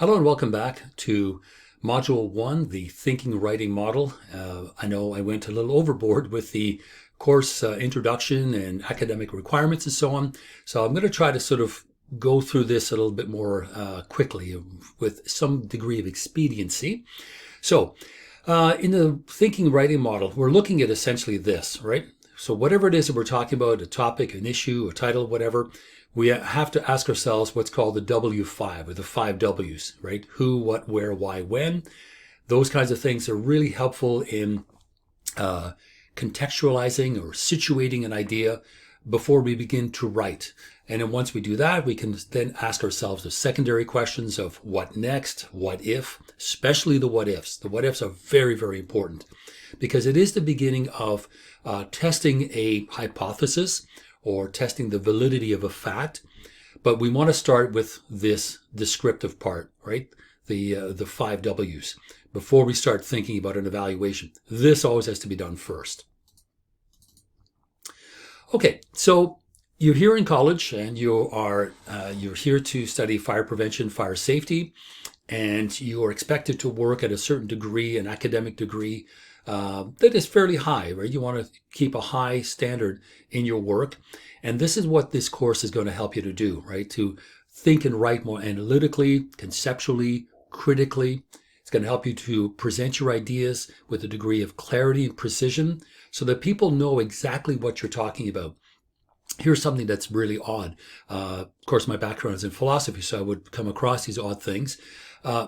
Hello and welcome back to Module 1, the Thinking Writing Model. I know I went a little overboard with the course introduction and academic requirements and so on. So I'm going to try to sort of go through this a little bit more quickly with some degree of expediency. So in the Thinking Writing Model, we're looking at essentially this, right? So whatever it is that we're talking about, a topic, an issue, a title, whatever, we have to ask ourselves what's called the W5, or the 5 W's, right? Who, what, where, why, when. Those kinds of things are really helpful in contextualizing or situating an idea before we begin to write. And then once we do that, we can then ask ourselves the secondary questions of what next, what if, especially the what ifs. The what ifs are very, very important because it is the beginning of testing a hypothesis or testing the validity of a fact. But we want to start with this descriptive part, right? The 5 W's before we start thinking about an evaluation. This always has to be done first. Okay, so you're here in college and you're here to study fire prevention, fire safety, and you are expected to work at a certain degree, an academic degree that is fairly high, right? You want to keep a high standard in your work. And this is what this course is going to help you to do, right? To think and write more analytically, conceptually, critically. It's going to help you to present your ideas with a degree of clarity and precision so that people know exactly what you're talking about. Here's something that's really odd. Of course, my background is in philosophy, so I would come across these odd things.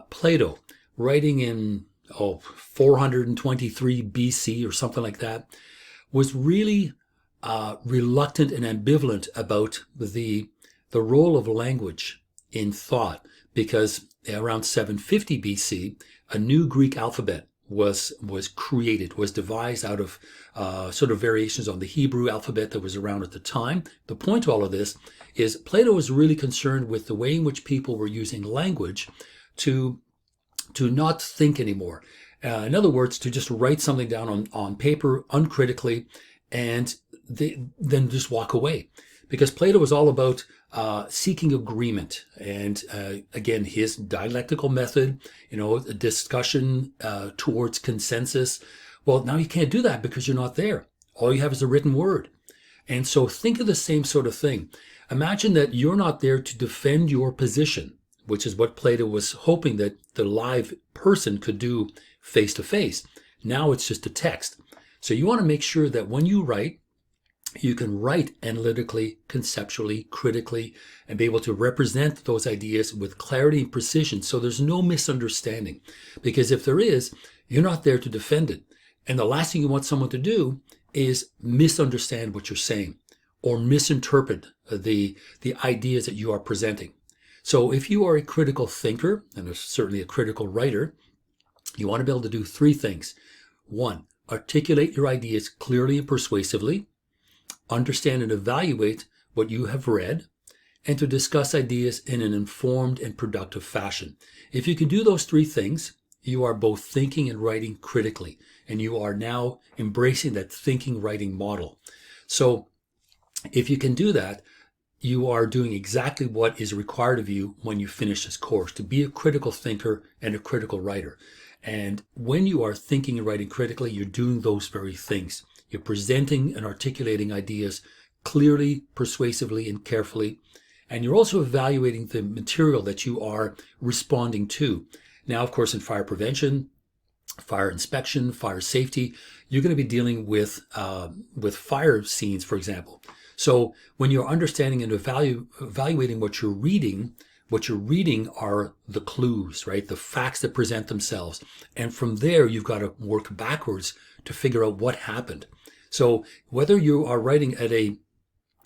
Plato, writing in 423 BC or something like that, was really reluctant and ambivalent about the role of language in thought, because around 750 BC, a new Greek alphabet was created, was devised out of sort of variations on the Hebrew alphabet that was around at the time. The point to all of this is Plato was really concerned with the way in which people were using language to not think anymore. In other words, to just write something down on paper uncritically and then just walk away. Because Plato was all about seeking agreement. And again, his dialectical method, a discussion towards consensus. Well, now you can't do that because you're not there. All you have is a written word. And so think of the same sort of thing. Imagine that you're not there to defend your position, which is what Plato was hoping that the live person could do face to face. Now it's just a text. So you want to make sure that when you write, you can write analytically, conceptually, critically, and be able to represent those ideas with clarity and precision so there's no misunderstanding. Because if there is, you're not there to defend it. And the last thing you want someone to do is misunderstand what you're saying or misinterpret the ideas that you are presenting. So if you are a critical thinker, and certainly a critical writer, you want to be able to do 3 things. 1, articulate your ideas clearly and persuasively, understand and evaluate what you have read, and to discuss ideas in an informed and productive fashion. If you can do those 3 things, you are both thinking and writing critically, and you are now embracing that thinking writing model. So if you can do that, you are doing exactly what is required of you when you finish this course, to be a critical thinker and a critical writer. And when you are thinking and writing critically, you're doing those very things. You're presenting and articulating ideas clearly, persuasively, and carefully. And you're also evaluating the material that you are responding to. Now, of course, in fire prevention, fire inspection, fire safety, you're going to be dealing with fire scenes, for example. So when you're understanding and evaluating what you're reading are the clues, right? The facts that present themselves. And from there, you've got to work backwards to figure out what happened. So whether you are writing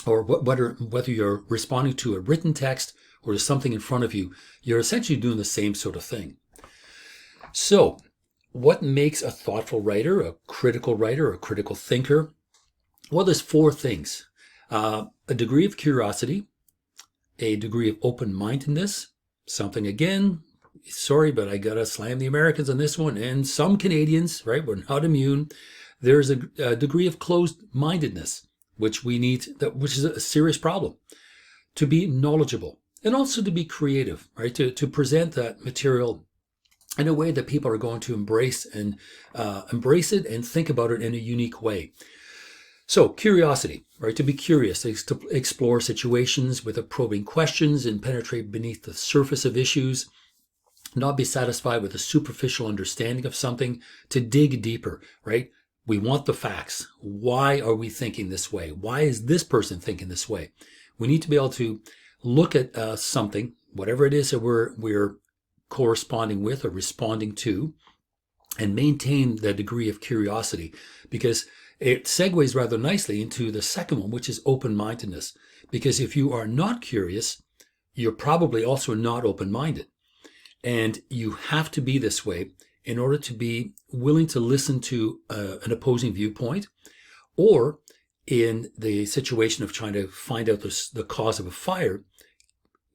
whether you're responding to a written text or to something in front of you, you're essentially doing the same sort of thing. So what makes a thoughtful writer, a critical thinker? Well, there's 4 things. A degree of curiosity, a degree of open-mindedness, something, again, sorry, but I gotta slam the Americans on this one, and some Canadians, right? We're not immune. There's a degree of closed-mindedness, which is a serious problem. To be knowledgeable. and also to be creative, right? To present that material in a way that people are going to embrace it and think about it in a unique way. So curiosity, right? To be curious, to explore situations with probing questions and penetrate beneath the surface of issues, not be satisfied with a superficial understanding of something, to dig deeper, right? We want the facts. Why are we thinking this way? Why is this person thinking this way? We need to be able to look at something, whatever it is that we're corresponding with or responding to, and maintain the degree of curiosity, because it segues rather nicely into the second one, which is open-mindedness. Because if you are not curious, you're probably also not open-minded. And you have to be this way in order to be willing to listen to an opposing viewpoint, or in the situation of trying to find out the cause of a fire,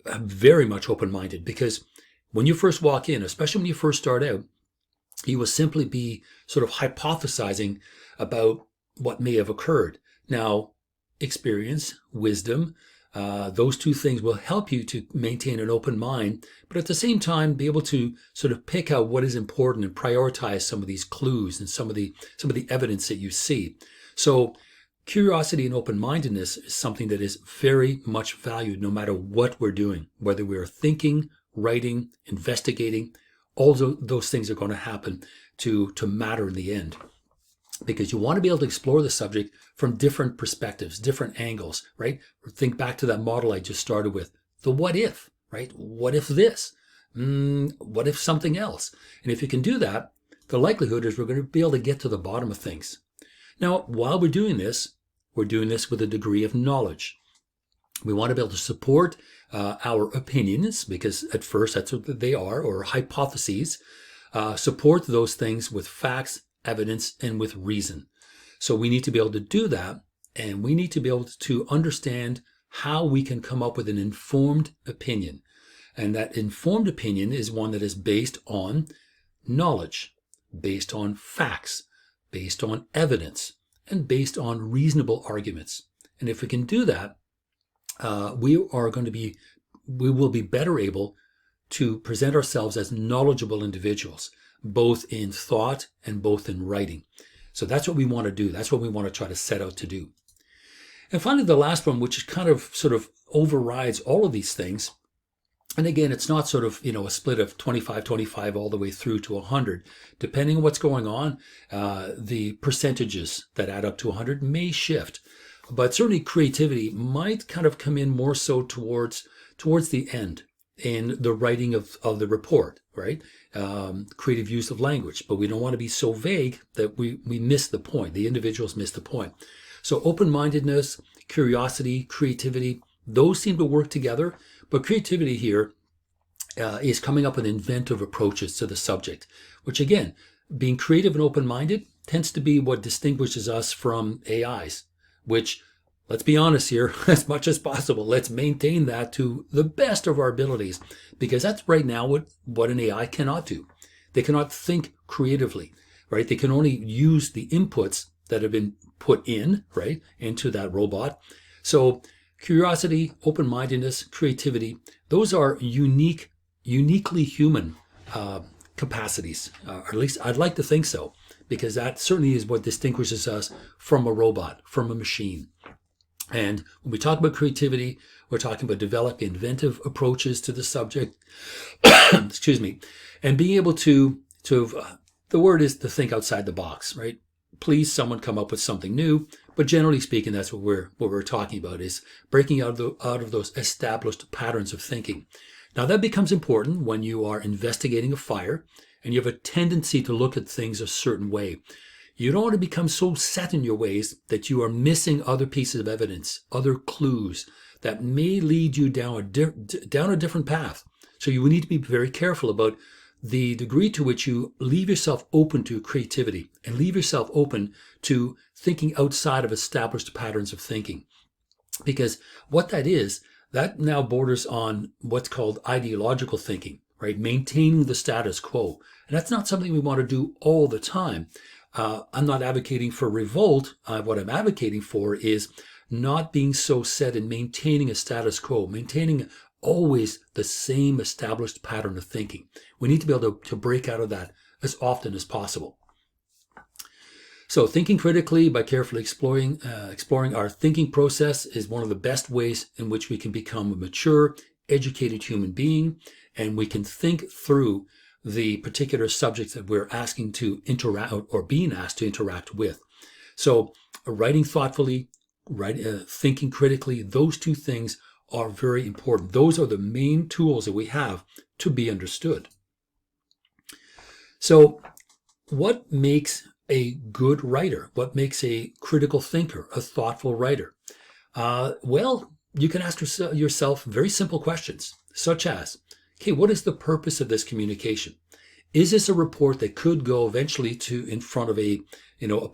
very much open-minded. Because when you first walk in, especially when you first start out, you will simply be sort of hypothesizing about what may have occurred. Now, experience, wisdom, those two things will help you to maintain an open mind, but at the same time be able to sort of pick out what is important and prioritize some of these clues and some of the evidence that you see. So curiosity and open-mindedness is something that is very much valued no matter what we're doing, whether we're thinking, writing, investigating. All those things are going to happen to matter in the end, because you want to be able to explore the subject from different perspectives, different angles, right? Think back to that model I just started with, the what if, right? What if this? What if something else? And if you can do that, the likelihood is we're going to be able to get to the bottom of things. Now, while we're doing this with a degree of knowledge. We want to be able to support our opinions, because at first that's what they are, or hypotheses. Support those things with facts, evidence, and with reason. So we need to be able to do that, and we need to be able to understand how we can come up with an informed opinion. And that informed opinion is one that is based on knowledge, based on facts, based on evidence, and based on reasonable arguments. And if we can do that, we will be better able to present ourselves as knowledgeable individuals, both in thought and both in writing. So that's what we want to do. That's what we want to try to set out to do. And finally, the last one, which kind of sort of overrides all of these things. And again, it's not sort of, a split of 25 all the way through to 100. Depending on what's going on, the percentages that add up to 100 may shift. But certainly creativity might kind of come in more so towards the end in the writing of the report, right? Creative use of language. But we don't want to be so vague that we miss the point. The individuals miss the point. So open-mindedness, curiosity, creativity, those seem to work together. But creativity here is coming up with inventive approaches to the subject, which again, being creative and open-minded tends to be what distinguishes us from AIs, which, let's be honest here, as much as possible, let's maintain that to the best of our abilities, because that's right now what an AI cannot do. They cannot think creatively, right? They can only use the inputs that have been put in, right, into that robot. So curiosity, open-mindedness, creativity, those are uniquely human capacities, or at least I'd like to think so, because that certainly is what distinguishes us from a robot, from a machine. And when we talk about creativity, we're talking about developing inventive approaches to the subject, excuse me, and being able to the word is to think outside the box, right? Please, someone come up with something new, but generally speaking, that's what we're talking about, is breaking out of those established patterns of thinking. Now that becomes important when you are investigating a fire and you have a tendency to look at things a certain way. You don't want to become so set in your ways that you are missing other pieces of evidence, other clues that may lead you down a different path. So you need to be very careful about the degree to which you leave yourself open to creativity and leave yourself open to thinking outside of established patterns of thinking. Because what that is, that now borders on what's called ideological thinking, right? Maintaining the status quo. And that's not something we want to do all the time. I'm not advocating for revolt. What I'm advocating for is not being so set in maintaining a status quo, maintaining always the same established pattern of thinking. We need to be able to break out of that as often as possible. So thinking critically by carefully exploring our thinking process is one of the best ways in which we can become a mature, educated human being, and we can think through the particular subjects that we're asking to interact or being asked to interact with. So writing thoughtfully, thinking critically, those two things are very important. Those are the main tools that we have to be understood. So what makes a good writer? What makes a critical thinker, a thoughtful writer? Well, you can ask yourself very simple questions, such as, okay, what is the purpose of this communication? Is this a report that could go eventually to in front of a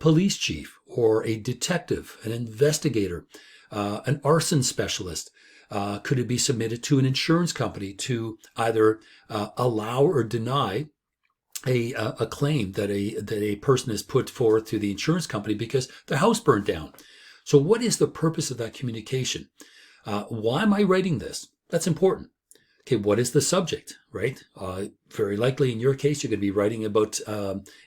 police chief or a detective, an investigator, an arson specialist? Could it be submitted to an insurance company to either allow or deny a claim that a person has put forth to the insurance company because their house burned down? So what is the purpose of that communication? Why am I writing this? That's important. Okay, what is the subject, right? Very likely in your case, you're going to be writing about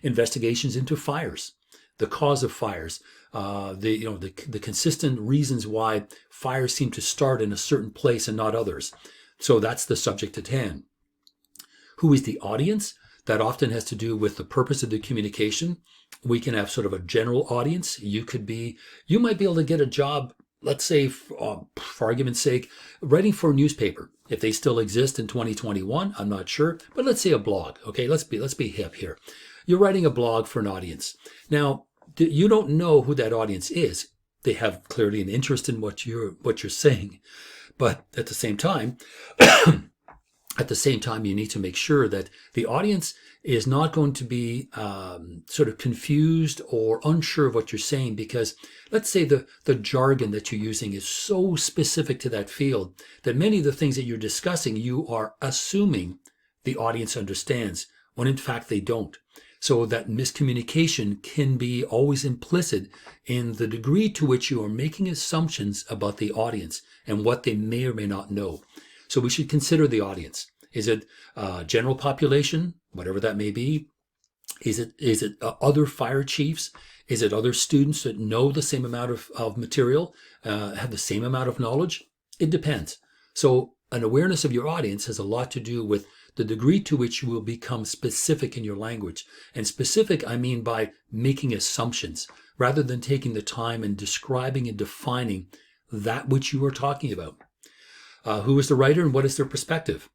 investigations into fires, the cause of fires, the consistent reasons why fires seem to start in a certain place and not others. So that's the subject at hand. Who is the audience? That often has to do with the purpose of the communication. We can have sort of a general audience. You might be able to get a job, let's say, for argument's sake, writing for a newspaper. If they still exist in 2021, I'm not sure, but let's say a blog. Okay, let's be hip here. You're writing a blog for an audience. Now, you don't know who that audience is. They have clearly an interest in what you're saying, but at the same time, you need to make sure that the audience is not going to be sort of confused or unsure of what you're saying, because let's say the jargon that you're using is so specific to that field that many of the things that you're discussing, you are assuming the audience understands, when in fact they don't. So that miscommunication can be always implicit in the degree to which you are making assumptions about the audience and what they may or may not know. So we should consider the audience. Is it general population, whatever that may be? Is it other fire chiefs? Is it other students that know the same amount of material, have the same amount of knowledge? It depends. So an awareness of your audience has a lot to do with the degree to which you will become specific in your language. And specific, I mean by making assumptions, rather than taking the time and describing and defining that which you are talking about. Who is the writer and what is their perspective?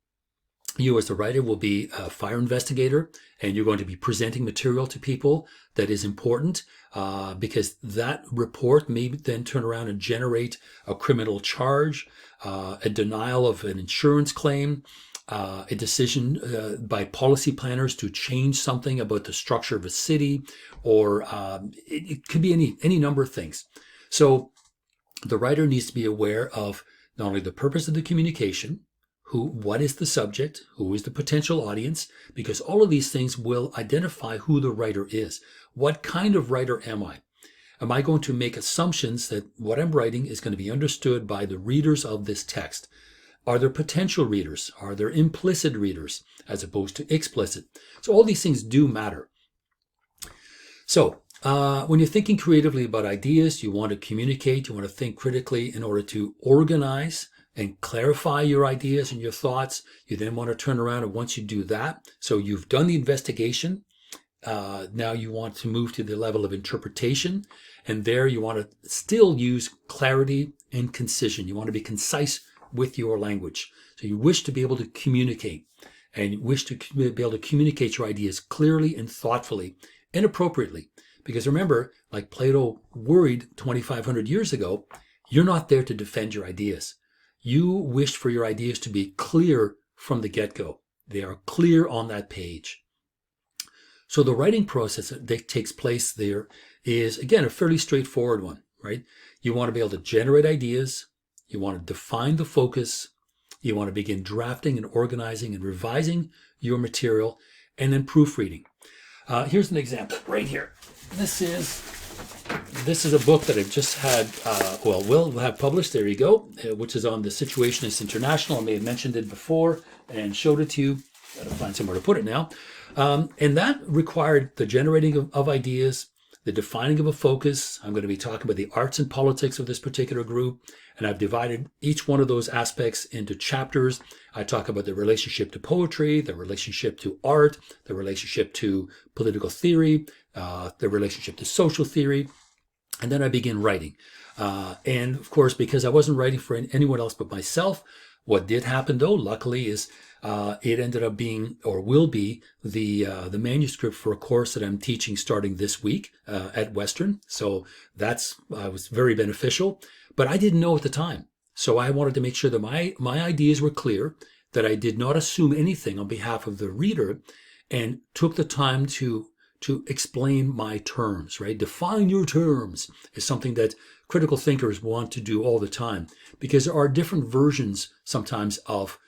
You as the writer will be a fire investigator, and you're going to be presenting material to people that is important because that report may then turn around and generate a criminal charge, a denial of an insurance claim, a decision by policy planners to change something about the structure of a city, or it could be any number of things. So the writer needs to be aware of not only the purpose of the communication, what is the subject, who is the potential audience, because all of these things will identify who the writer is. What kind of writer am I? Am I going to make assumptions that what I'm writing is going to be understood by the readers of this text? Are there potential readers? Are there implicit readers as opposed to explicit? So all these things do matter. So when you're thinking creatively about ideas, you want to communicate, you want to think critically in order to organize and clarify your ideas and your thoughts. You then want to turn around, and once you do that, so you've done the investigation, now you want to move to the level of interpretation, and there you want to still use clarity and concision. You want to be concise with your language. So you wish to be able to communicate, and you wish to be able to communicate your ideas clearly and thoughtfully and appropriately. Because remember, like Plato worried 2,500 years ago, you're not there to defend your ideas. You wish for your ideas to be clear from the get-go. They are clear on that page. So the writing process that takes place there is, again, a fairly straightforward one, right? You want to be able to generate ideas. You want to define the focus. You want to begin drafting and organizing and revising your material, and then proofreading. Here's an example right here. This is this is a book that I've just had, will have published, there you go, which is on the Situationist International. I may have mentioned it before and showed it to you. Gotta find somewhere to put it now. And that required the generating of ideas, the defining of a focus. I'm going to be talking about the arts and politics of this particular group. And I've divided each one of those aspects into chapters. I talk about the relationship to poetry, the relationship to art, the relationship to political theory, the relationship to social theory. And then I begin writing. And of course, because I wasn't writing for anyone else but myself, what did happen though, luckily, is it ended up being, or will be, the manuscript for a course that I'm teaching starting this week at Western. So that's was very beneficial. But I didn't know at the time. So I wanted to make sure that my ideas were clear, that I did not assume anything on behalf of the reader, and took the time to explain my terms, right? Define your terms is something that critical thinkers want to do all the time, because there are different versions sometimes of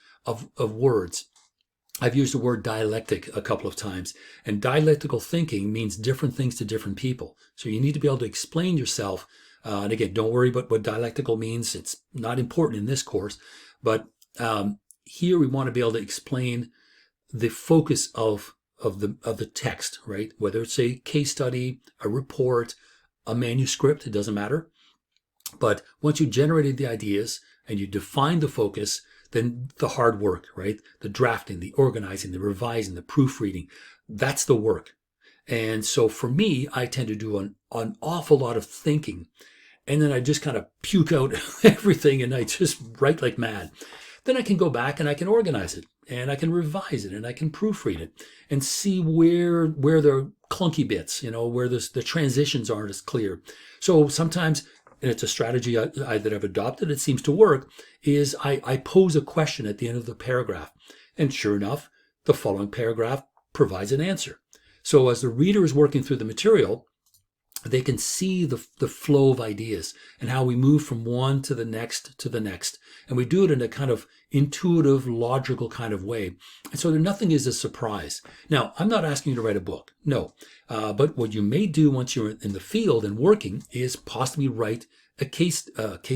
words. I've used the word dialectic a couple of times, and dialectical thinking means different things to different people. So you need to be able to explain yourself. And again, don't worry about what dialectical means. It's not important in this course, but here we want to be able to explain the focus of the text, right? Whether it's a case study, a report, a manuscript, it doesn't matter. But once you generated the ideas and you defined the focus, then the hard work, right? The drafting, the organizing, the revising, the proofreading, that's the work. And so for me, I tend to do an awful lot of thinking, and then I just kind of puke out everything and I just write like mad. Then I can go back and I can organize it, and I can revise it, and I can proofread it and see where there are clunky bits, where the transitions aren't as clear. So sometimes, and it's a strategy that I've adopted, it seems to work, is I pose a question at the end of the paragraph. And sure enough, the following paragraph provides an answer. So as the reader is working through the material, they can see the flow of ideas and how we move from one to the next to the next. And we do it in a kind of intuitive, logical kind of way. And so nothing is a surprise. Now, I'm not asking you to write a book, no. But what you may do once you're in the field and working is possibly write a case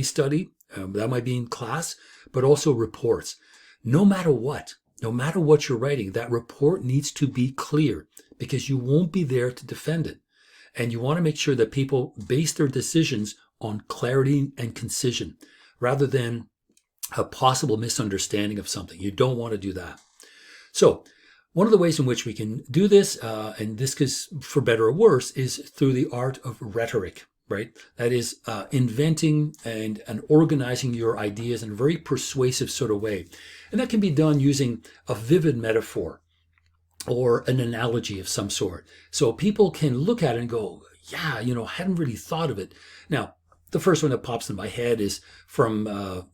study. That might be in class, but also reports. No matter what you're writing, that report needs to be clear, because you won't be there to defend it. And you want to make sure that people base their decisions on clarity and concision, rather than a possible misunderstanding of something. You don't want to do that. So one of the ways in which we can do this, and this is for better or worse, is through the art of rhetoric, right? That is inventing and organizing your ideas in a very persuasive sort of way. And that can be done using a vivid metaphor or an analogy of some sort. So people can look at it and go, yeah, I hadn't really thought of it. Now, the first one that pops in my head is from,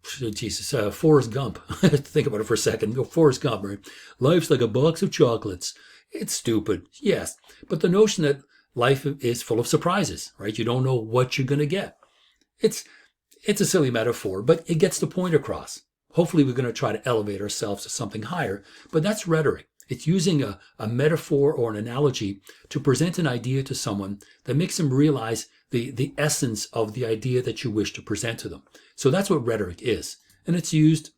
Forrest Gump. Think about it for a second. Go, Forrest Gump, right? Life's like a box of chocolates. It's stupid, yes. But the notion that life is full of surprises, right? You don't know what you're going to get. It's a silly metaphor, but it gets the point across. Hopefully we're going to try to elevate ourselves to something higher, but that's rhetoric. It's using a metaphor or an analogy to present an idea to someone that makes them realize the essence of the idea that you wish to present to them. So that's what rhetoric is. And it's used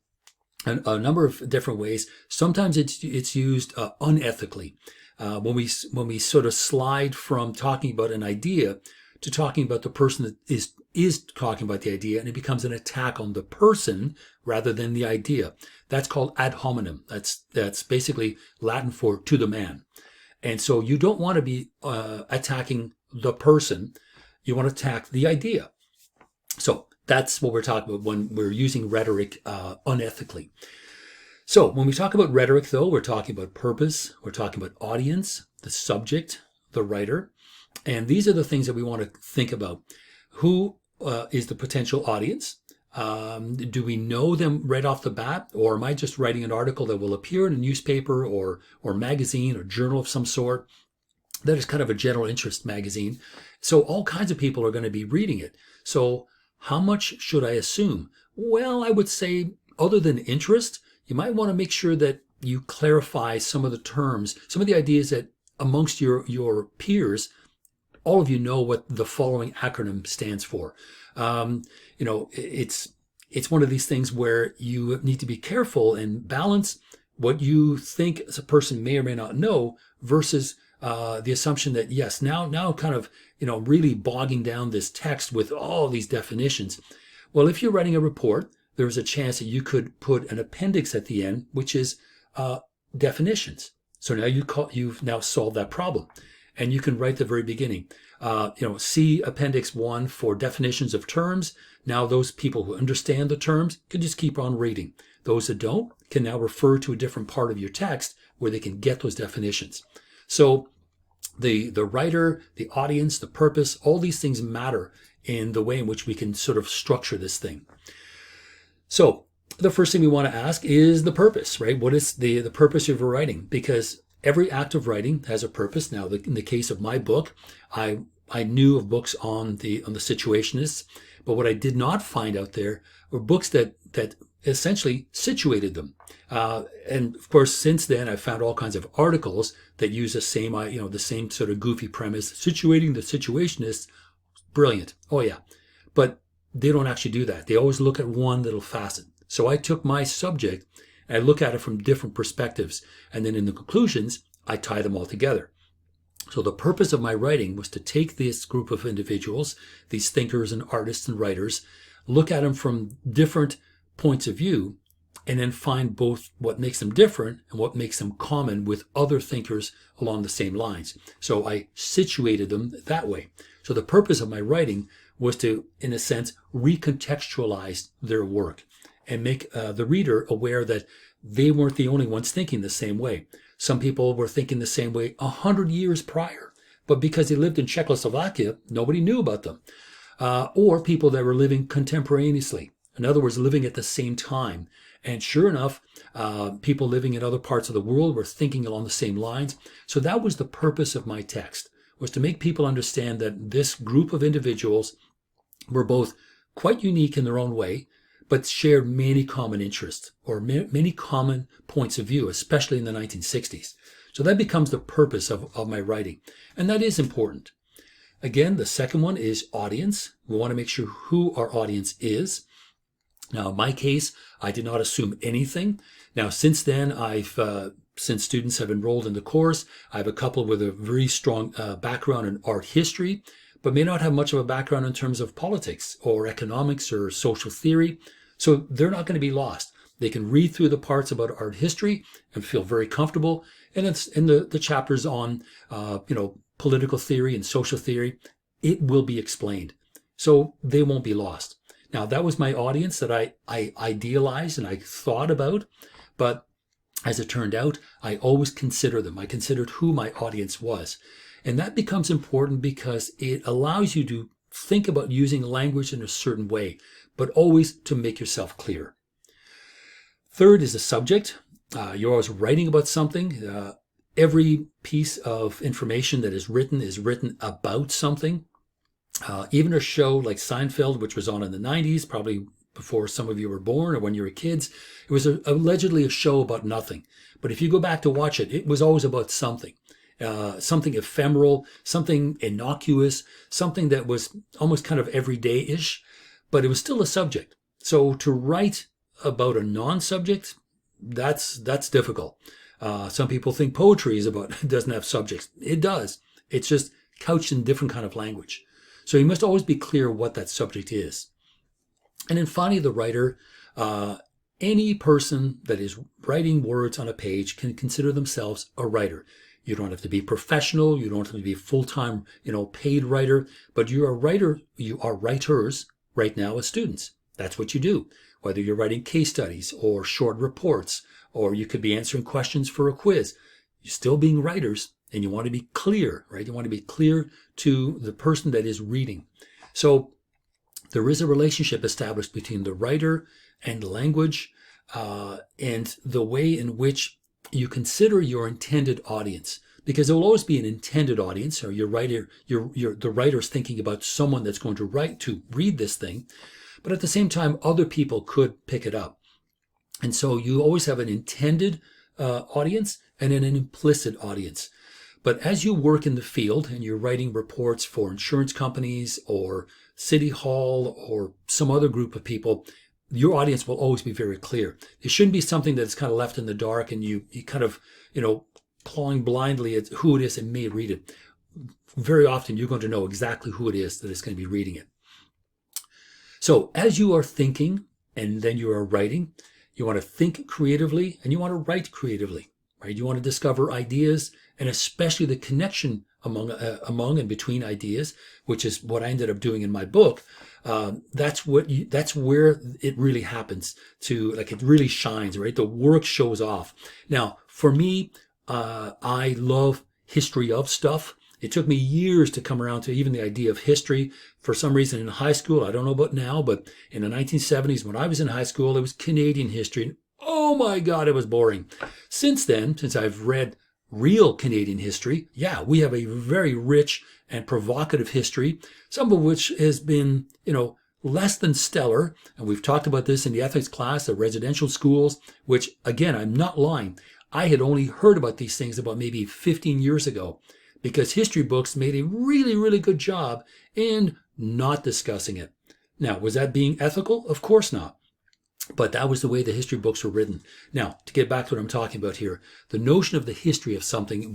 in a number of different ways. Sometimes it's used unethically. When we sort of slide from talking about an idea to talking about the person that is talking about the idea, and it becomes an attack on the person rather than the idea. That's called ad hominem. That's basically Latin for to the man. And so you don't want to be attacking the person. You want to attack the idea. So that's what we're talking about when we're using rhetoric unethically. So when we talk about rhetoric, though, we're talking about purpose, we're talking about audience, the subject, the writer. And these are the things that we want to think about. Who is the potential audience? Do we know them right off the bat? Or am I just writing an article that will appear in a newspaper or magazine or journal of some sort? That is kind of a general interest magazine. So all kinds of people are going to be reading it. So how much should I assume? Well, I would say, other than interest, you might want to make sure that you clarify some of the terms, some of the ideas that amongst your peers all of you know what the following acronym stands for. It's one of these things where you need to be careful and balance what you think as a person may or may not know versus the assumption that, yes, now kind of, really bogging down this text with all these definitions. Well, if you're writing a report, there's a chance that you could put an appendix at the end, which is definitions. So now you've now solved that problem. And you can write at the very beginning, see Appendix 1 for definitions of terms. Now those people who understand the terms can just keep on reading. Those that don't can now refer to a different part of your text where they can get those definitions. So the writer, the audience, the purpose, all these things matter in the way in which we can sort of structure this thing. So the first thing we want to ask is the purpose, right? What is the purpose of your writing? Because every act of writing has a purpose. Now, in the case of my book, I knew of books on the situationists, but what I did not find out there were books that essentially situated them. And of course, since then, I've found all kinds of articles that use the same sort of goofy premise, situating the situationists. Brilliant. Oh yeah. But they don't actually do that. They always look at one little facet. So I took my subject and I look at it from different perspectives. And then in the conclusions, I tie them all together. So the purpose of my writing was to take this group of individuals, these thinkers and artists and writers, look at them from different points of view, and then find both what makes them different and what makes them common with other thinkers along the same lines. So I situated them that way. So the purpose of my writing was to, in a sense, recontextualize their work and make the reader aware that they weren't the only ones thinking the same way. Some people were thinking the same way 100 years prior, but because they lived in Czechoslovakia, nobody knew about them. Or people that were living contemporaneously. In other words, living at the same time. And sure enough, people living in other parts of the world were thinking along the same lines. So that was the purpose of my text, was to make people understand that this group of individuals were both quite unique in their own way, but shared many common interests or many common points of view, especially in the 1960s. So that becomes the purpose of my writing. And that is important. Again, the second one is audience. We want to make sure who our audience is. Now, in my case, I did not assume anything. Now, since then, since students have enrolled in the course, I have a couple with a very strong background in art history, but may not have much of a background in terms of politics or economics or social theory. So they're not going to be lost. They can read through the parts about art history and feel very comfortable. And it's in the chapters on, political theory and social theory, it will be explained. So they won't be lost. Now, that was my audience that I idealized and I thought about, but as it turned out, I always consider them. I considered who my audience was. And that becomes important because it allows you to think about using language in a certain way, but always to make yourself clear. Third is the subject. You're always writing about something. Every piece of information that is written about something. Even a show like Seinfeld, which was on in the 90s, probably before some of you were born or when you were kids, it was allegedly a show about nothing. But if you go back to watch it, it was always about something. Something ephemeral, something innocuous, something that was almost kind of everyday-ish, but it was still a subject. So to write about a non-subject, that's difficult. Some people think poetry doesn't have subjects. It does. It's just couched in different kind of language. So you must always be clear what that subject is. And then finally, the writer, any person that is writing words on a page can consider themselves a writer. You don't have to be professional. You don't have to be a full-time, paid writer, but you're a writer. You are writers right now as students. That's what you do. Whether you're writing case studies or short reports, or you could be answering questions for a quiz, you're still being writers. And you want to be clear, right? You want to be clear to the person that is reading. So there is a relationship established between the writer and language and the way in which you consider your intended audience. Because there will always be an intended audience, or the writer is thinking about someone that's going to read this thing. But at the same time, other people could pick it up. And so you always have an intended audience and an implicit audience. But as you work in the field and you're writing reports for insurance companies or City Hall or some other group of people, your audience will always be very clear. It shouldn't be something that's kind of left in the dark and you kind of, clawing blindly at who it is that may read it. Very often you're going to know exactly who it is that is going to be reading it. So as you are thinking and then you are writing, you want to think creatively and you want to write creatively, right? You want to discover ideas and especially the connection among and between ideas, which is what I ended up doing in my book. That's where it really happens it really shines, right? The work shows off. Now, for me, I love history of stuff. It took me years to come around to even the idea of history. For some reason in high school, I don't know about now, but in the 1970s when I was in high school, it was Canadian history. Oh my God, it was boring. Since then, since I've read real Canadian history, yeah, we have a very rich and provocative history, some of which has been, less than stellar. And we've talked about this in the ethics class at residential schools, which again, I'm not lying. I had only heard about these things about maybe 15 years ago because history books made a really, really good job in not discussing it. Now, was that being ethical? Of course not. But that was the way the history books were written. Now, to get back to what I'm talking about here, the notion of the history of something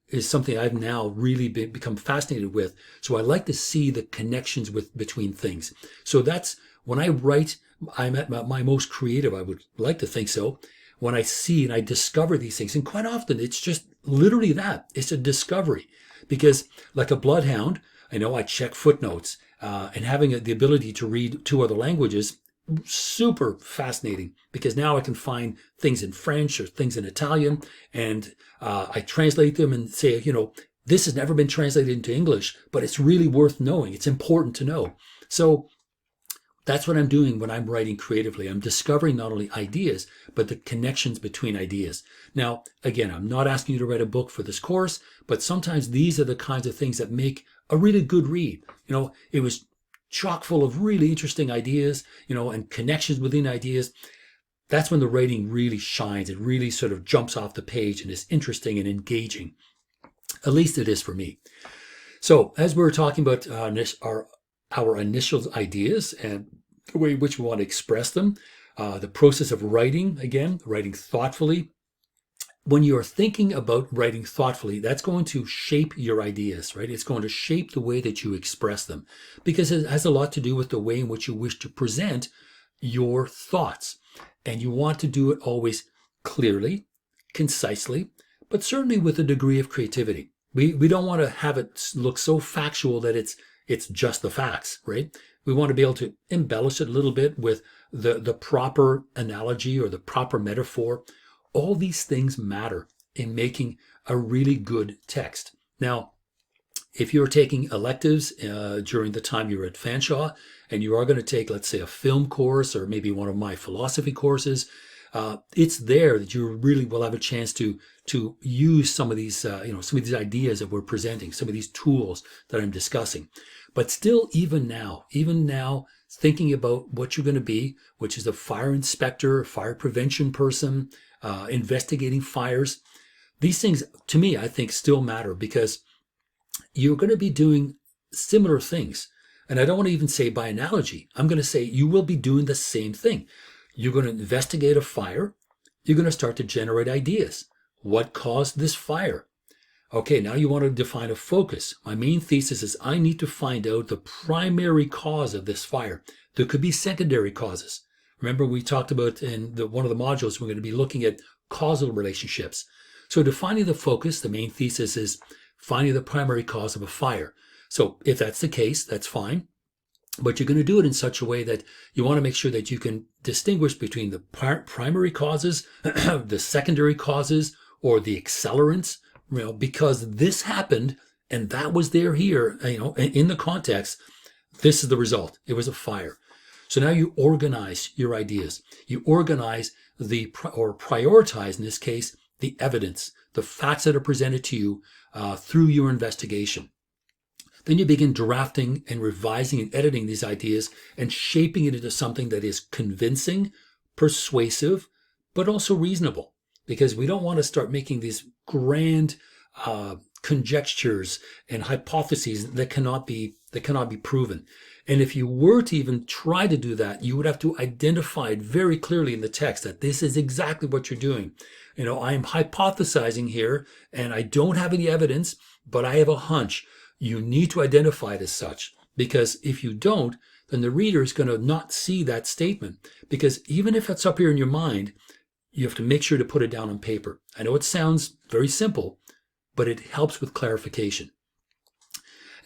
is something I've now really become fascinated with. So I like to see the connections between things. So that's when I write, I'm at my most creative, I would like to think so, when I see and I discover these things. And quite often it's just literally that. It's a discovery. Because like a bloodhound, I check footnotes and having the ability to read 2 other languages, super fascinating because now I can find things in French or things in Italian and I translate them and say, this has never been translated into English, but it's really worth knowing. It's important to know. So that's what I'm doing when I'm writing creatively. I'm discovering not only ideas, but the connections between ideas. Now, again, I'm not asking you to write a book for this course, but sometimes these are the kinds of things that make a really good read. It was chock full of really interesting ideas, and connections within ideas. That's when the writing really shines. It really sort of jumps off the page and is interesting and engaging. At least it is for me. So as we were talking about our initial ideas and the way in which we want to express them, the process of writing, again, writing thoughtfully. When you're thinking about writing thoughtfully, that's going to shape your ideas, right? It's going to shape the way that you express them because it has a lot to do with the way in which you wish to present your thoughts. And you want to do it always clearly, concisely, but certainly with a degree of creativity. We don't want to have it look so factual that it's just the facts, right? We want to be able to embellish it a little bit with the proper analogy or the proper metaphor. All these things matter in making a really good text. Now, if you're taking electives during the time you're at Fanshawe and you are going to take, let's say, a film course or maybe one of my philosophy courses, it's there that you really will have a chance to use some of these, some of these ideas that we're presenting, some of these tools that I'm discussing. But still, even now, thinking about what you're going to be, which is a fire inspector, fire prevention person, investigating fires. These things, to me, I think still matter because you're going to be doing similar things. And I don't want to even say by analogy. I'm going to say you will be doing the same thing. You're going to investigate a fire. You're going to start to generate ideas. What caused this fire? Okay, now you want to define a focus. My main thesis is I need to find out the primary cause of this fire. There could be secondary causes. Remember, we talked about in one of the modules, we're going to be looking at causal relationships. So defining the focus, the main thesis is finding the primary cause of a fire. So if that's the case, that's fine. But you're going to do it in such a way that you want to make sure that you can distinguish between the primary causes, the secondary causes, or the accelerants, because this happened and that was there here, in the context, this is the result. It was a fire. So now you organize your ideas. You organize or prioritize, in this case, the evidence, the facts that are presented to you through your investigation. Then you begin drafting and revising and editing these ideas and shaping it into something that is convincing, persuasive, but also reasonable. Because we don't want to start making these grand conjectures and hypotheses that cannot be proven. And if you were to even try to do that, you would have to identify it very clearly in the text that this is exactly what you're doing. I am hypothesizing here and I don't have any evidence, but I have a hunch. You need to identify it as such, because if you don't, then the reader is going to not see that statement, because even if it's up here in your mind, you have to make sure to put it down on paper. I know it sounds very simple, but it helps with clarification.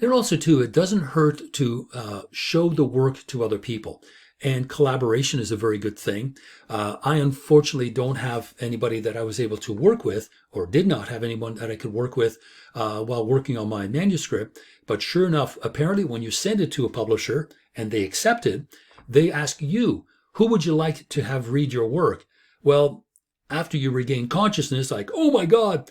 And also, too, it doesn't hurt to show the work to other people. And collaboration is a very good thing. I unfortunately don't have anybody that I was able to work with, or did not have anyone that I could work with while working on my manuscript. But sure enough, apparently when you send it to a publisher and they accept it, they ask you, who would you like to have read your work? Well, after you regain consciousness, like, oh my God,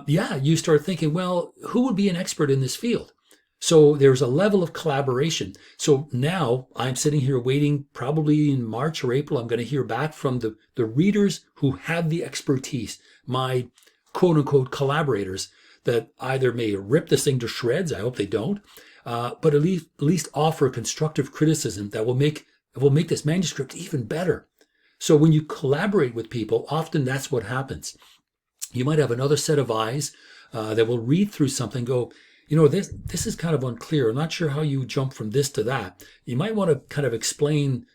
you start thinking, well, who would be an expert in this field? So there's a level of collaboration. So now I'm sitting here waiting, probably in March or April, I'm going to hear back from the readers who have the expertise, my quote unquote collaborators, that either may rip this thing to shreds, I hope they don't, but at least offer constructive criticism that will make this manuscript even better. So when you collaborate with people, often that's what happens. You might have another set of eyes that will read through something, go, this is kind of unclear. I'm not sure how you jump from this to that. You might want to kind of explain,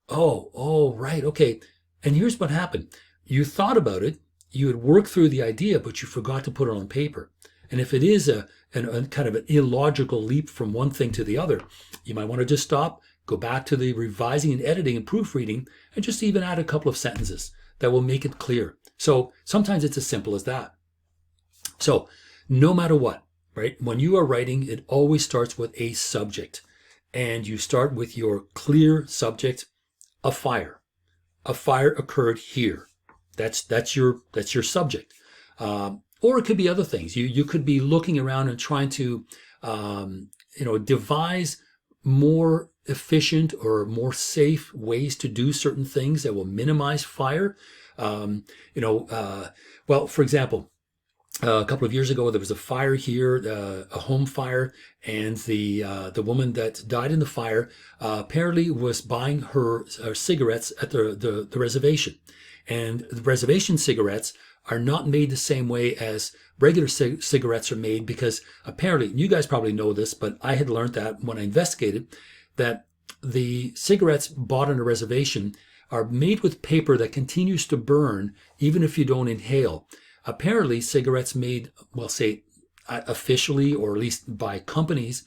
right, okay. And here's what happened. You thought about it, you had worked through the idea, but you forgot to put it on paper. And if it is a kind of an illogical leap from one thing to the other, you might want to just stop, go back to the revising and editing and proofreading, and just even add a couple of sentences that will make it clear. So sometimes it's as simple as that. So no matter what, right? When you are writing, it always starts with a subject, and you start with your clear subject. A fire. A fire occurred here. That's your subject. Or it could be other things. You could be looking around and trying to, devise more efficient or more safe ways to do certain things that will minimize fire. For example, a couple of years ago, there was a fire here, a home fire, and the woman that died in the fire apparently was buying her cigarettes at the reservation. And the reservation cigarettes are not made the same way as regular cigarettes are made, because apparently, you guys probably know this, but I had learned that when I investigated, that the cigarettes bought on a reservation are made with paper that continues to burn even if you don't inhale. Apparently, cigarettes made, officially, or at least by companies,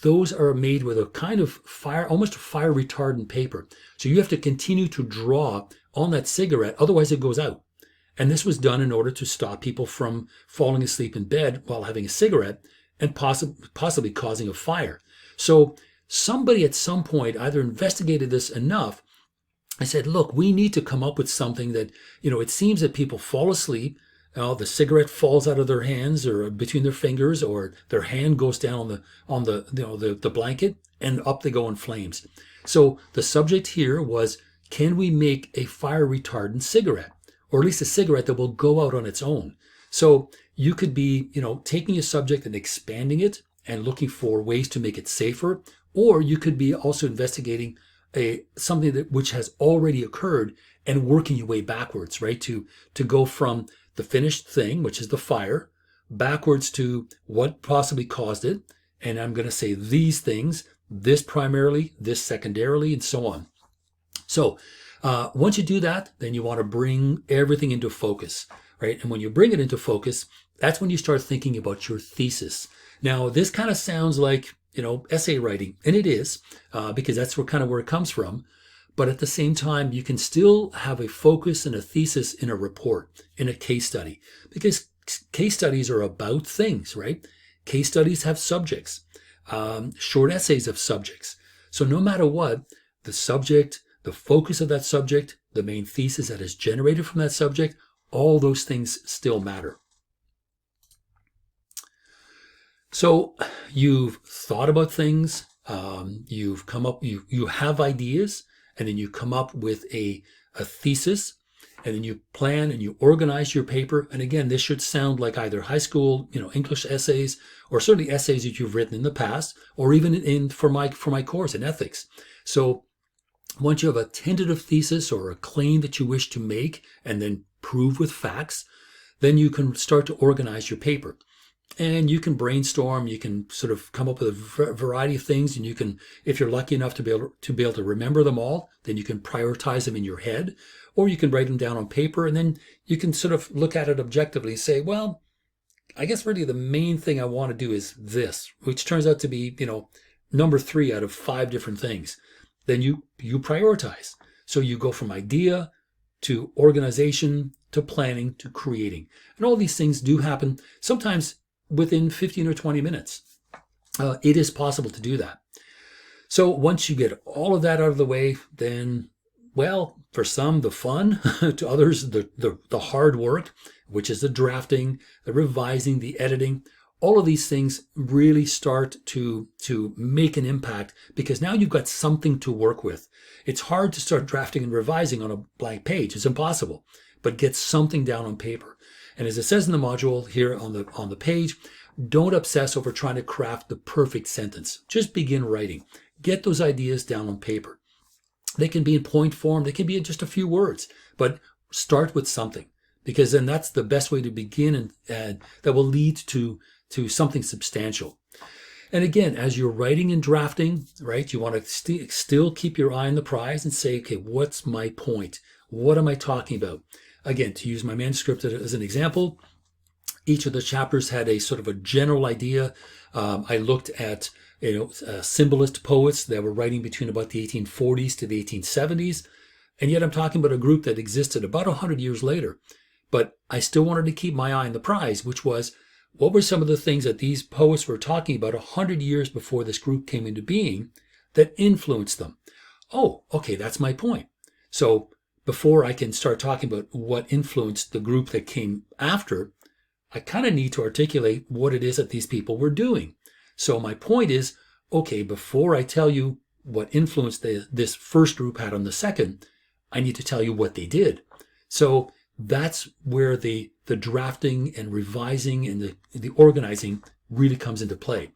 those are made with a kind of almost a fire retardant paper. So you have to continue to draw on that cigarette, otherwise it goes out. And this was done in order to stop people from falling asleep in bed while having a cigarette and possibly causing a fire. So somebody at some point either investigated this enough. I said, look, we need to come up with something that, it seems that people fall asleep, the cigarette falls out of their hands or between their fingers, or their hand goes down on the blanket, and up they go in flames. So the subject here was, can we make a fire retardant cigarette, or at least a cigarette that will go out on its own? So you could be, taking a subject and expanding it and looking for ways to make it safer, or you could be also investigating something which has already occurred and working your way backwards, right? To go from the finished thing, which is the fire, backwards to what possibly caused it. And I'm going to say these things, this primarily, this secondarily, and so on. So once you do that, then you want to bring everything into focus, right? And when you bring it into focus, that's when you start thinking about your thesis. Now, this kind of sounds like, essay writing, and it is, because that's where it comes from. But at the same time, you can still have a focus and a thesis in a report, in a case study, because case studies are about things, right? Case studies have subjects. Short essays have subjects. So no matter what, the subject, the focus of that subject, the main thesis that is generated from that subject, all those things still matter. So you've thought about things, you've come up, you have ideas, and then you come up with a thesis. and then you plan and you organize your paper. And again, this should sound like either high school, English essays, or certainly essays that you've written in the past, or even for my course in ethics. So once you have a tentative thesis or a claim that you wish to make and then prove with facts, then you can start to organize your paper. And you can brainstorm, you can sort of come up with a variety of things, and you can, if you're lucky enough to be able to remember them all, then you can prioritize them in your head, or you can write them down on paper, and then you can sort of look at it objectively and say, well, I guess really the main thing I want to do is this, which turns out to be, number 3 out of 5 different things. Then you prioritize. So you go from idea to organization to planning to creating. And all these things do happen sometimes within 15 or 20 minutes. It is possible to do that. So once you get all of that out of the way, then, well, for some, the fun, to others, the hard work, which is the drafting, the revising, the editing, all of these things really start to make an impact, because now you've got something to work with. It's hard to start drafting and revising on a blank page. It's impossible. But get something down on paper. And as it says in the module here on the page, don't obsess over trying to craft the perfect sentence. Just begin writing. Get those ideas down on paper. They can be in point form. They can be in just a few words. But start with something, because then that's the best way to begin, and that will lead to something substantial. And again, as you're writing and drafting, right, you want to still keep your eye on the prize and say, okay, what's my point? What am I talking about? Again, to use my manuscript as an example, each of the chapters had a sort of a general idea. I looked at symbolist poets that were writing between about the 1840s to the 1870s, and yet I'm talking about a group that existed about 100 years later. But I still wanted to keep my eye on the prize, which was, what were some of the things that these poets were talking about 100 years before this group came into being that influenced them? Oh, okay, that's my point. So before I can start talking about what influenced the group that came after, I kind of need to articulate what it is that these people were doing. So my point is, okay, before I tell you what influence this first group had on the second, I need to tell you what they did. So that's where the drafting and revising and the organizing really comes into play.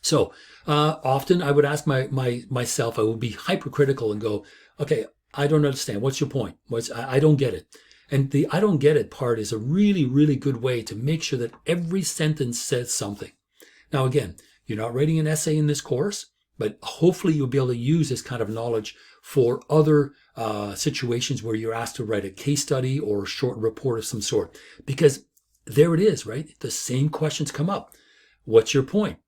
So often I would ask myself, I would be hypercritical and go, okay, I don't understand. What's your point? I don't get it. And the I don't get it part is a really, really good way to make sure that every sentence says something. Now, again, you're not writing an essay in this course, but hopefully you'll be able to use this kind of knowledge for other situations where you're asked to write a case study or a short report of some sort. Because there it is, right? The same questions come up. What's your point?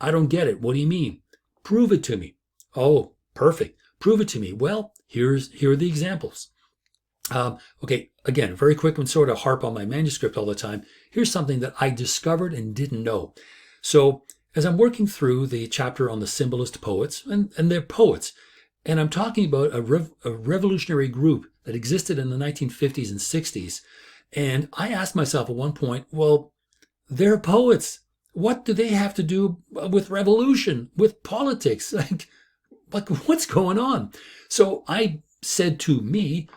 I don't get it. What do you mean? Prove it to me. Oh, perfect. Prove it to me. Well, here are the examples. Okay, again, very quick one, sort of harp on my manuscript all the time. Here's something that I discovered and didn't know. So as I'm working through the chapter on the symbolist poets, and they're poets, and I'm talking about a revolutionary group that existed in the 1950s and 60s, and I asked myself at one point, well, they're poets. What do they have to do with revolution, with politics? Like what's going on? So I said to me,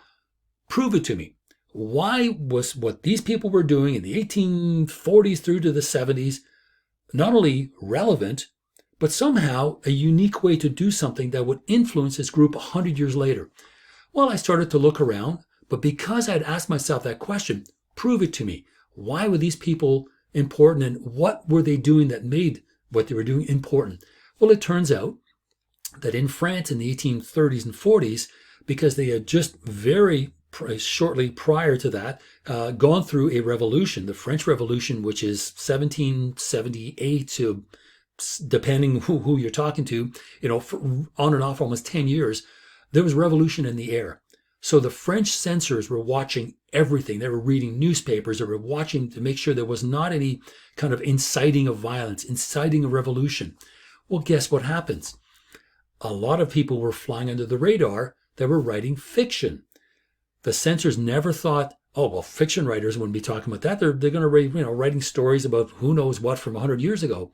prove it to me. Why was what these people were doing in the 1840s through to the 70s not only relevant, but somehow a unique way to do something that would influence this group 100 years later? Well, I started to look around, but because I'd asked myself that question, prove it to me. Why were these people important, and what were they doing that made what they were doing important? Well, it turns out that in France in the 1830s and 40s, because they had just very shortly prior to that gone through a revolution, the French Revolution, which is 1778 to, depending who you're talking to, on and off almost 10 years, there was revolution in the air. So the French censors were watching everything. They were reading newspapers. They were watching to make sure there was not any kind of inciting of violence, inciting a revolution. Well, guess what happens? A lot of people were flying under the radar that were writing fiction. The censors never thought, oh, well, fiction writers wouldn't be talking about that. They're going to read, writing stories about who knows what from 100 years ago.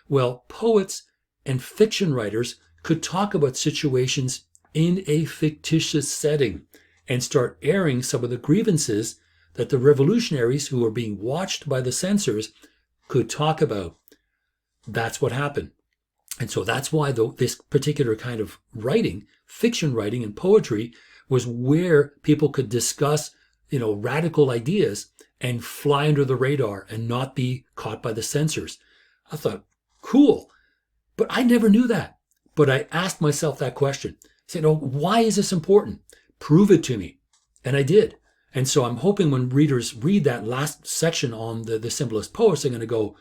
Well, poets and fiction writers could talk about situations in a fictitious setting. and start airing some of the grievances that the revolutionaries who were being watched by the censors could talk about. That's what happened. And so that's why this particular kind of writing, fiction writing and poetry, was where people could discuss, radical ideas and fly under the radar and not be caught by the censors. I thought, cool. But I never knew that. But I asked myself that question. I said, why is this important? Prove it to me. And I did. And so I'm hoping when readers read that last section on the symbolist poets, they're going to go,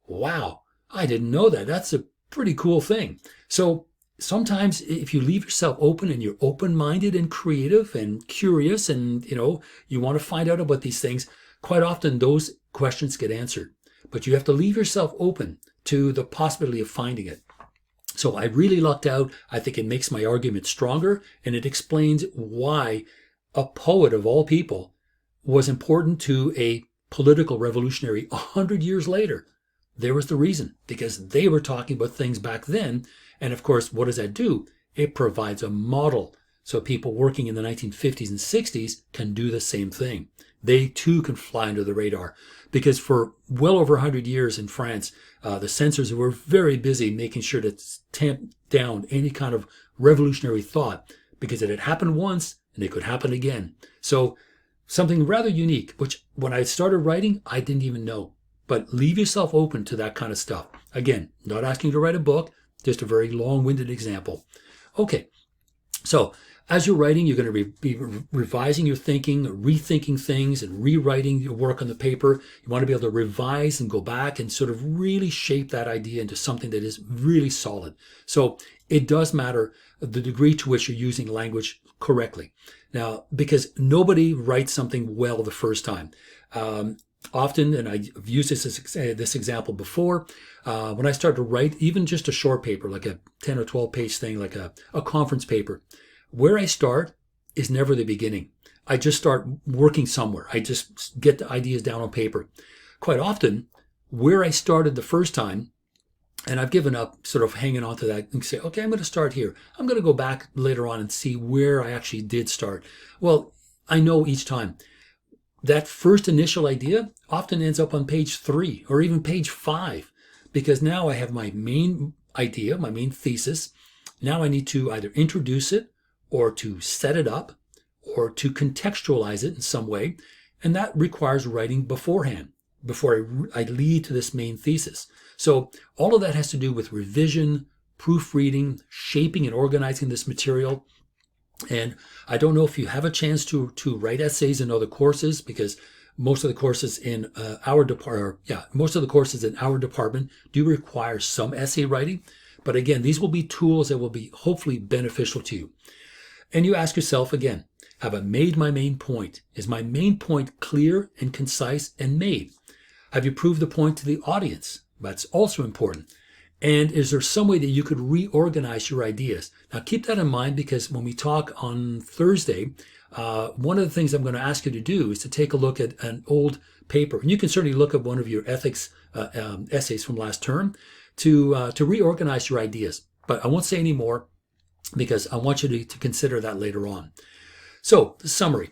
wow, I didn't know that. That's a pretty cool thing. So sometimes if you leave yourself open and you're open-minded and creative and curious and, you want to find out about these things, quite often those questions get answered. But you have to leave yourself open to the possibility of finding it. So I really lucked out. I think it makes my argument stronger, and it explains why a poet of all people was important to a political revolutionary 100 years later. There was the reason, because they were talking about things back then. And of course, what does that do? It provides a model. So people working in the 1950s and 60s can do the same thing. They too can fly under the radar, because for well over 100 years in France, the censors were very busy making sure to tamp down any kind of revolutionary thought, because it had happened once and it could happen again. So something rather unique, which when I started writing, I didn't even know. But leave yourself open to that kind of stuff. Again, not asking you to write a book, just a very long-winded example. Okay, so as you're writing, you're going to be revising your thinking, rethinking things, and rewriting your work on the paper. You want to be able to revise and go back and sort of really shape that idea into something that is really solid. So it does matter the degree to which you're using language correctly. Now, because nobody writes something well the first time. Often, and I've used this example before, when I start to write even just a short paper, like a 10 or 12 page thing, like a conference paper, where I start is never the beginning. I just start working somewhere. I just get the ideas down on paper. Quite often, where I started the first time, and I've given up sort of hanging on to that and say, okay, I'm going to start here. I'm going to go back later on and see where I actually did start. Well, I know each time that first initial idea often ends up on page 3 or even page 5, because now I have my main idea, my main thesis. Now I need to either introduce it or to set it up or to contextualize it in some way. And that requires writing beforehand, before I lead to this main thesis. So all of that has to do with revision, proofreading, shaping and organizing this material. And I don't know if you have a chance to write essays in other courses, because most of the courses in our department do require some essay writing. But again, these will be tools that will be hopefully beneficial to you. And you ask yourself again, have I made my main point? Is my main point clear and concise and made? Have you proved the point to the audience? That's also important. And is there some way that you could reorganize your ideas? Now keep that in mind, because when we talk on Thursday, one of the things I'm going to ask you to do is to take a look at an old paper. And you can certainly look at one of your ethics essays from last term to reorganize your ideas. But I won't say any more, because I want you to consider that later on. So, the summary.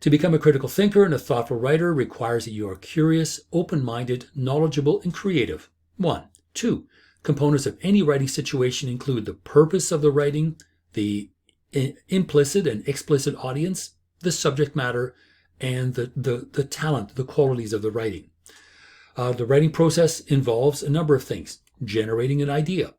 To become a critical thinker and a thoughtful writer requires that you are curious, open-minded, knowledgeable, and creative. 1. 2. Components of any writing situation include the purpose of the writing, the implicit and explicit audience, the subject matter, and the talent, the qualities of the writing. The writing process involves a number of things. Generating an idea,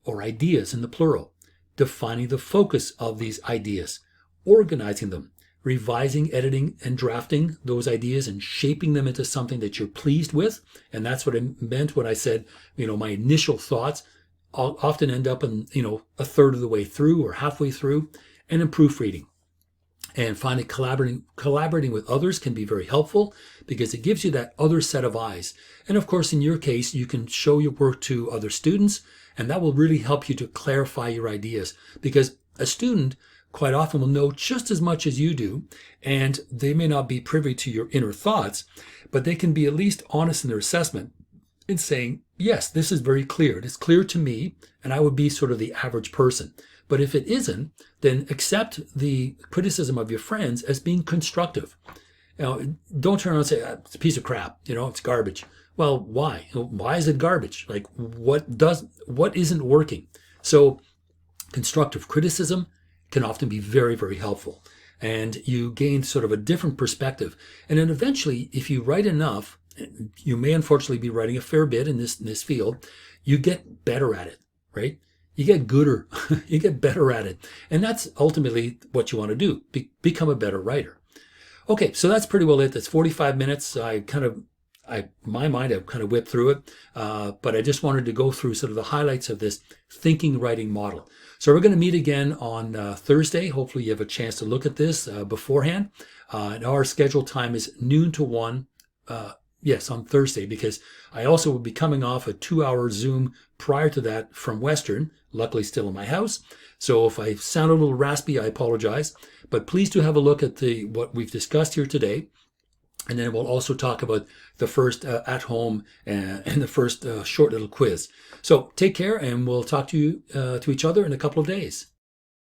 or ideas in the plural. Defining the focus of these ideas, organizing them, revising, editing, and drafting those ideas and shaping them into something that you're pleased with. And that's what I meant when I said, my initial thoughts often end up in, a third of the way through or halfway through, and in proofreading. And finally, collaborating with others can be very helpful, because it gives you that other set of eyes. And of course, in your case, you can show your work to other students, and that will really help you to clarify your ideas, because a student quite often will know just as much as you do, and they may not be privy to your inner thoughts, but they can be at least honest in their assessment in saying, yes, this is very clear. It is clear to me, and I would be sort of the average person. But if it isn't, then accept the criticism of your friends as being constructive. Don't turn around and say, it's a piece of crap, it's garbage. Well, why? Why is it garbage? Like, what isn't working? So constructive criticism can often be very, very helpful. And you gain sort of a different perspective. And then eventually, if you write enough, you may unfortunately be writing a fair bit in this field, you get better at it, right? You get gooder, you get better at it. And that's ultimately what you want to do, become a better writer. Okay, so that's pretty well it. That's 45 minutes. I've kind of whipped through it, but I just wanted to go through sort of the highlights of this thinking writing model. So we're going to meet again on Thursday. Hopefully you have a chance to look at this beforehand. And our scheduled time is noon to 1. Yes, on Thursday, because I also will be coming off a 2-hour Zoom prior to that from Western, luckily still in my house. So if I sound a little raspy, I apologize. But please do have a look at what we've discussed here today. And then we'll also talk about the first at-home and the first short little quiz. So take care, and we'll talk to each other in a couple of days.